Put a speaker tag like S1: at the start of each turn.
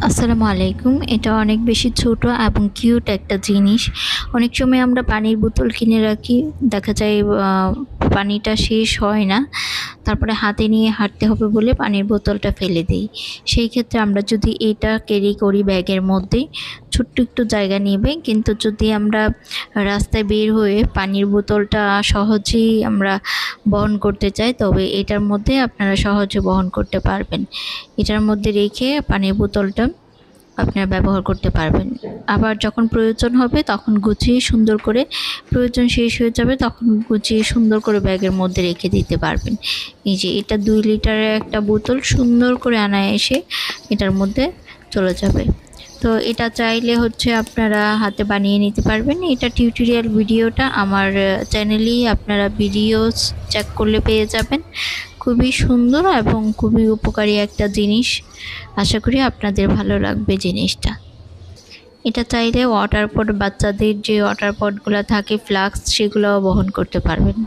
S1: আসসালামু আলাইকুম। এটা অনেক বেশি ছোট এবং কিউট একটা জিনিস। অনেক সময় আমরা পানির বোতল কিনে রাখি, দেখা যায় পানিটা শেষ হয় না। তারপরে হাতে নিয়ে হাঁটতে হবে বলে পানির বোতলটা ফেলে দিই। সেই ক্ষেত্রে আমরা যদি এটা ক্যারি করি ব্যাগের মধ্যে, ছোট্ট একটু জায়গা নেবে, কিন্তু যদি আমরা রাস্তায় বের হয়ে পানির বোতলটা সহজেই আমরা বহন করতে চাই, তবে এটার মধ্যে আপনারা সহজে বহন করতে পারবেন। এটার মধ্যে রেখে পানির বোতলটা আপনারা ব্যবহার করতে পারবেন। আবার যখন প্রয়োজন হবে তখন গুছিয়ে সুন্দর করে, প্রয়োজন শেষ হয়ে যাবে তখন গুছিয়ে সুন্দর করে ব্যাগের মধ্যে রেখে দিতে পারবেন। এই যে এটা 2 লিটারের একটা বোতল, সুন্দর করে এসে এটার মধ্যে চলে যাবে। তো এটা চাইলে আপনারা হাতে বানিয়ে নিতে পারবেন। এটা টিউটোরিয়াল ভিডিওটা আমার চ্যানেলেই আপনারা ভিডিওস চেক করলে পেয়ে যাবেন। খুবই সুন্দর এবং খুবই উপকারী একটা জিনিস। আশা করি আপনাদের ভালো লাগবে জিনিসটা। এটা চাইলে ওয়াটার পট, বাচ্চাদের যে ওয়াটার পটগুলো থাকে ফ্লাস্ক, সেগুলোও বহন করতে পারবেন।